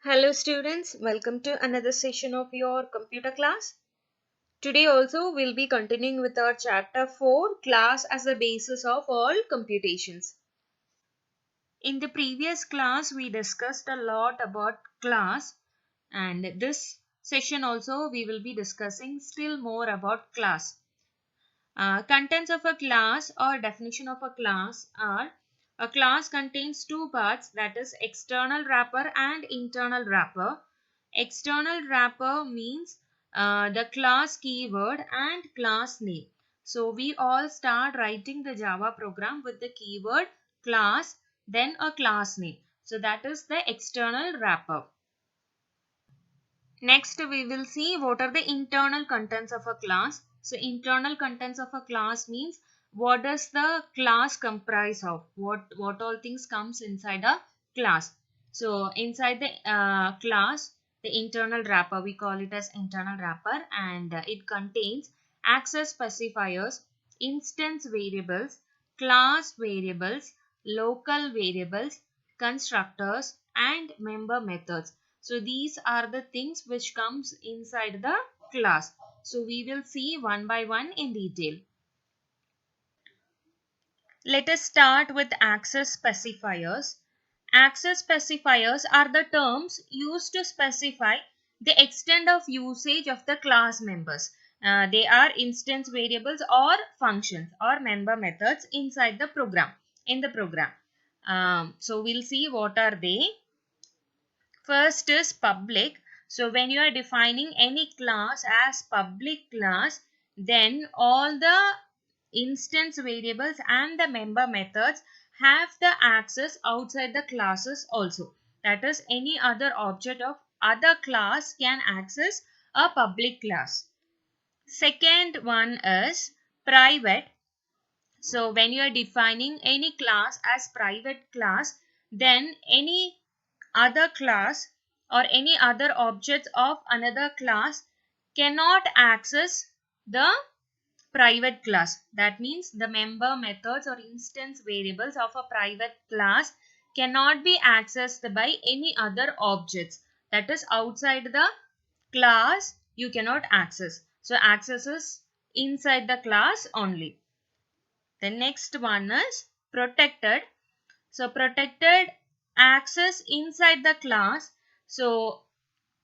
Hello students, welcome to another session of your computer class. Today also we'll be continuing with our chapter 4, class as the basis of all computations. In the previous class we discussed a lot about class, and this session also we will be discussing still more about class. Contents of a class or definition of a class are: a class contains two parts, that is external wrapper and internal wrapper. External wrapper means the class keyword and class name. So we all start writing the Java program with the keyword class, then a class name. So that is the external wrapper. Next, we will see what are the internal contents of a class. So, internal contents of a class means what does the class comprise of? What all things comes inside a class? So, inside the class, the internal wrapper, we call it as internal wrapper, and it contains access specifiers, instance variables, class variables, local variables, constructors, and member methods. So these are the things which comes inside the class. So we will see one by one in detail. Let us start with access specifiers. Access specifiers are the terms used to specify the extent of usage of the class members. They are instance variables or functions or member methods inside the program. In the program. So we'll see what are they. First is public. So when you are defining any class as public class, then all the instance variables and the member methods have the access outside the classes also. That is, any other object of other class can access a public class. Second one is private. So when you are defining any class as private class, then any other class or any other objects of another class cannot access the private class. That means the member methods or instance variables of a private class cannot be accessed by any other objects. That is, outside the class you cannot access. So access is inside the class only. The next one is protected. So protected access inside the class. So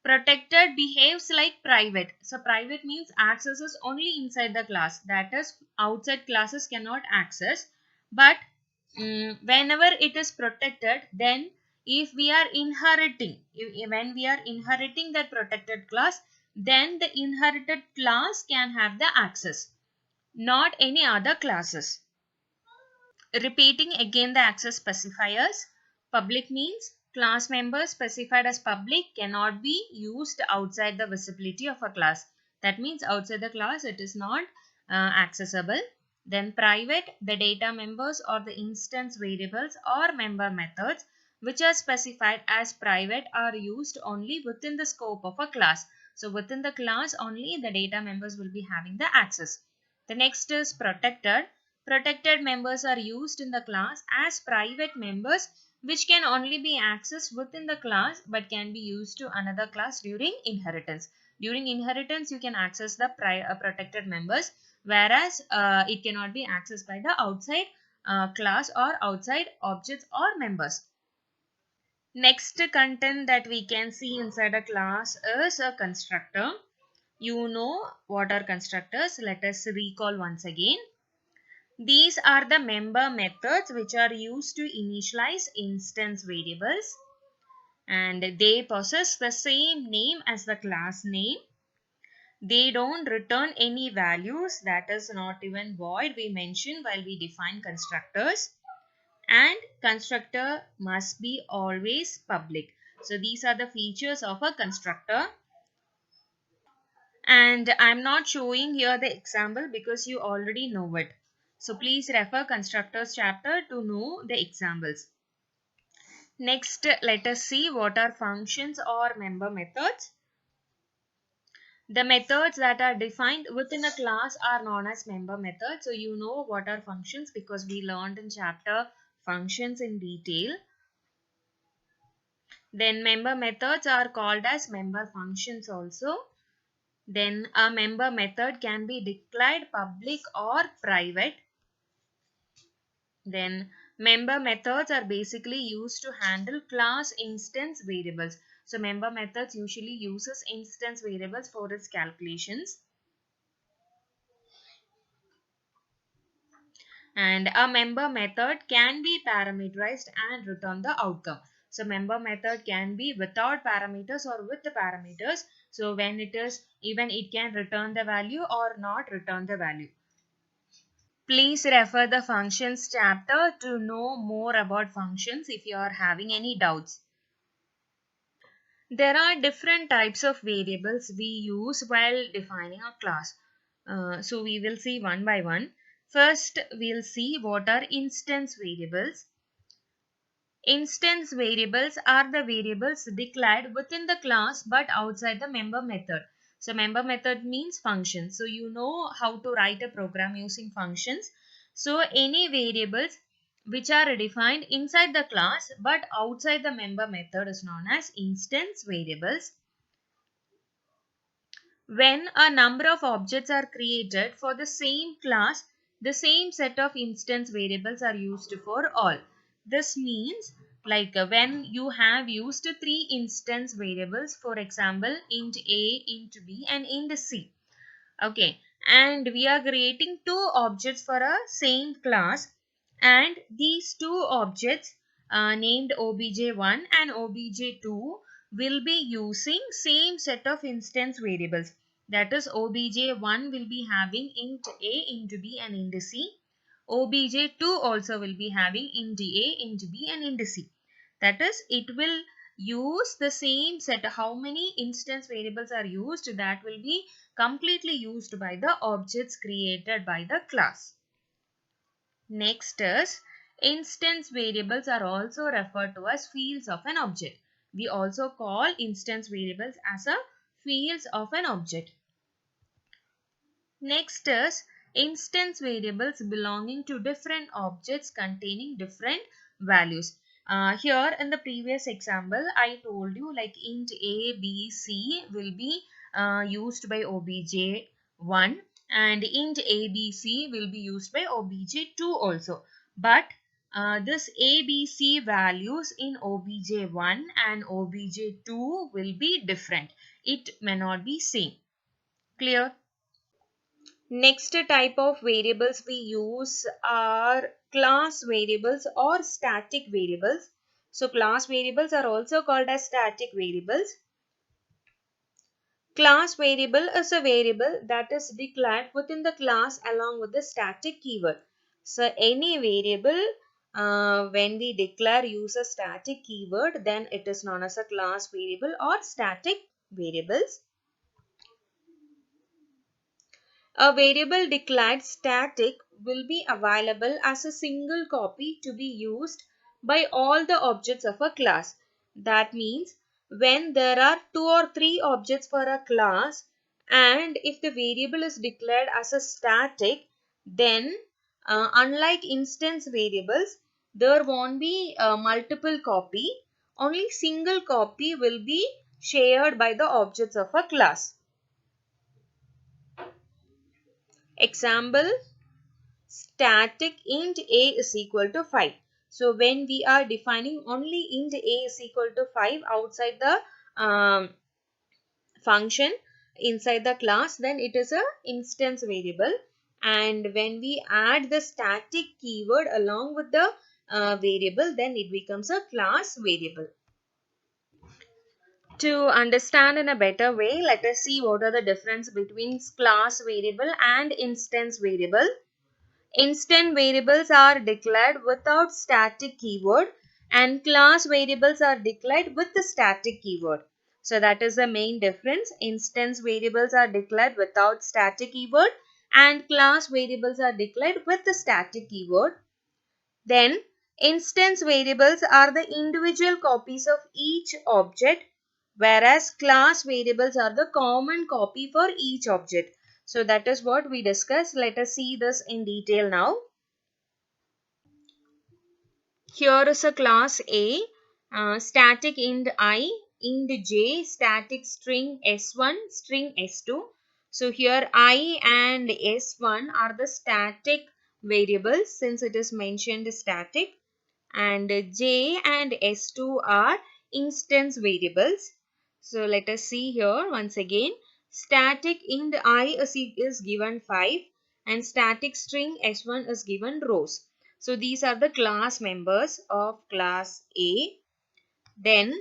protected behaves like private. So private means access is only inside the class. That is, outside classes cannot access. But whenever it is protected, then if we are inheriting, when we are inheriting that protected class, then the inherited class can have the access, not any other classes. Repeating again the access specifiers. Public means class members specified as public cannot be used outside the visibility of a class. That means outside the class it is not accessible. Then private, the data members or the instance variables or member methods which are specified as private are used only within the scope of a class. So within the class only the data members will be having the access. The next is protected. Protected members are used in the class as private members which can only be accessed within the class but can be used to another class during inheritance. During inheritance, you can access the protected members, whereas it cannot be accessed by the outside class or outside objects or members. Next content that we can see inside a class is a constructor. You know what are constructors. Let us recall once again. These are the member methods which are used to initialize instance variables, and they possess the same name as the class name. They don't return any values, that is not even void we mentioned while we define constructors, and constructor must be always public. So these are the features of a constructor, and I'm not showing here the example because you already know it. So please refer constructors chapter to know the examples. Next, let us see what are functions or member methods. The methods that are defined within a class are known as member methods. So you know what are functions because we learned in chapter functions in detail. Then member methods are called as member functions also. Then a member method can be declared public or private. Then member methods are basically used to handle class instance variables. So member methods usually uses instance variables for its calculations. And a member method can be parameterized and return the outcome. So member method can be without parameters or with the parameters. So when it is even, it can return the value or not return the value. Please refer the functions chapter to know more about functions if you are having any doubts. There are different types of variables we use while defining a class. So we will see one by one. First, we'll see what are instance variables. Instance variables are the variables declared within the class but outside the member method. So member method means function. So you know how to write a program using functions. So any variables which are defined inside the class but outside the member method is known as instance variables. When a number of objects are created for the same class, the same set of instance variables are used for all. This means when you have used three instance variables, for example, int A, int B and int C. Okay, and we are creating two objects for a same class, and these two objects named obj1 and obj2 will be using same set of instance variables. That is, obj1 will be having int A, int B and int C. obj2 also will be having int A, int B and int C. That is, it will use the same set. How many instance variables are used, that will be completely used by the objects created by the class. Next is, instance variables are also referred to as fields of an object. We also call instance variables as a fields of an object. Next is instance variables belonging to different objects containing different values. Here in the previous example, I told you like int A, B, C will be used by obj1 and int A, B, C will be used by obj2 also. But this A, B, C values in obj1 and obj2 will be different. It may not be same. Clear? Next type of variables we use are class variables or static variables. So class variables are also called as static variables. Class variable is a variable that is declared within the class along with the static keyword. So any variable when we declare use a static keyword, then it is known as a class variable or static variables. A variable declared static will be available as a single copy to be used by all the objects of a class. That means when there are two or three objects for a class, and if the variable is declared as a static, then unlike instance variables, there won't be a multiple copy. Only single copy will be shared by the objects of a class. Example, static int A is equal to 5. So when we are defining only int A is equal to 5 outside the function inside the class, then it is a instance variable. And when we add the static keyword along with the variable, then it becomes a class variable. To understand in a better way, let us see what are the difference between class variable and instance variable. Instant variables are declared without static keyword and class variables are declared with the static keyword. So that is the main difference. Instance variables are declared without static keyword and class variables are declared with the static keyword. Then instance variables are the individual copies of each object, whereas class variables are the common copy for each object. So that is what we discussed. Let us see this in detail now. Here is a class A Static int I, int j, static string s1, string s2. So here I and s1 are the static variables since it is mentioned static, and j and s2 are instance variables. So let us see here once again. Static int I is given 5 and static string s1 is given rows. So these are the class members of class A. Then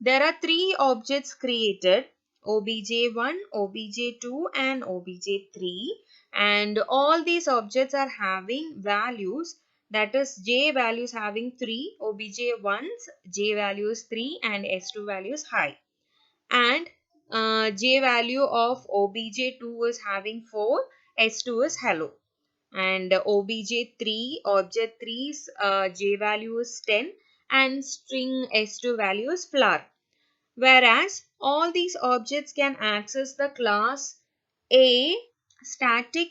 there are three objects created: obj1, obj2 and obj3, and all these objects are having values, that is j values having 3, obj1's j value is 3 and s2 value is high, and j value of obj2 is having 4, s2 is hello, and obj3 object 3's j value is 10 and string s2 value is flower. Whereas all these objects can access the class A static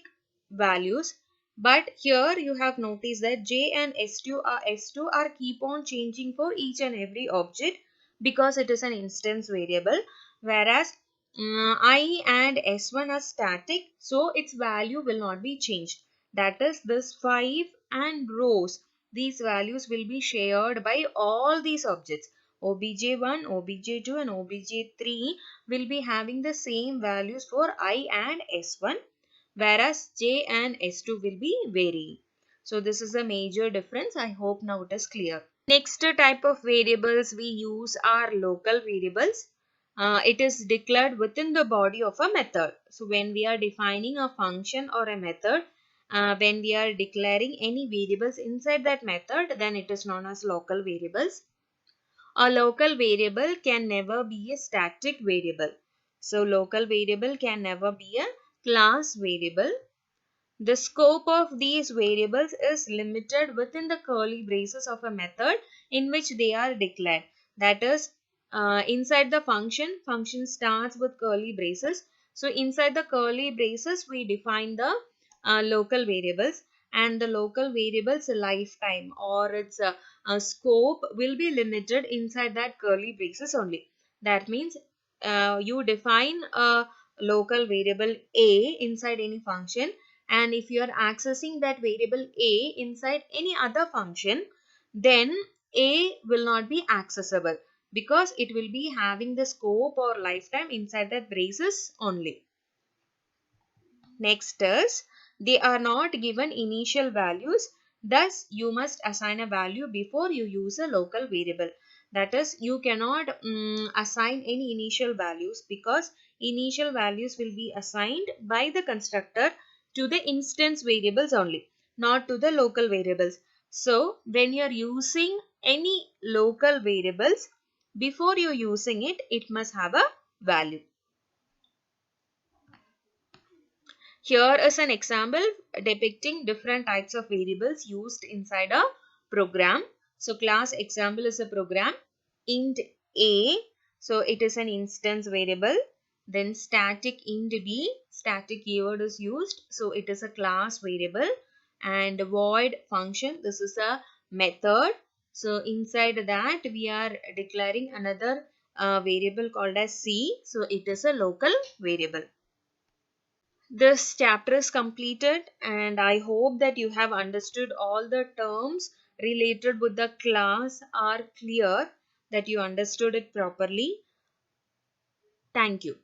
values, but here you have noticed that j and s2 are keep on changing for each and every object because it is an instance variable, whereas I and s1 are static, so its value will not be changed. That is, this 5 and rows, these values will be shared by all these objects. obj1, obj2 and obj3 will be having the same values for I and s1, whereas j and s2 will be varying. So this is a major difference. I hope now it is clear. Next type of variables we use are local variables. It is declared within the body of a method. So when we are defining a function or a method, when we are declaring any variables inside that method, then it is known as local variables. A local variable can never be a static variable. So local variable can never be a class variable. The scope of these variables is limited within the curly braces of a method in which they are declared. That is, inside the function starts with curly braces. So inside the curly braces, we define the local variables, and the local variables lifetime or its scope will be limited inside that curly braces only. That means you define a local variable A inside any function, and if you are accessing that variable A inside any other function, then A will not be accessible because it will be having the scope or lifetime inside that braces only. Next is, they are not given initial values, thus you must assign a value before you use a local variable. That is, you cannot assign any initial values because initial values will be assigned by the constructor to the instance variables only, not to the local variables. So when you are using any local variables, before you using it, it must have a value. Here is an example depicting different types of variables used inside a program. So class example is a program int A. So it is an instance variable. Then static int B, static keyword is used. So it is a class variable. And void function, this is a method. So inside that we are declaring another variable called as C. So it is a local variable. This chapter is completed, and I hope that you have understood all the terms related with the class are clear, that you understood it properly. Thank you.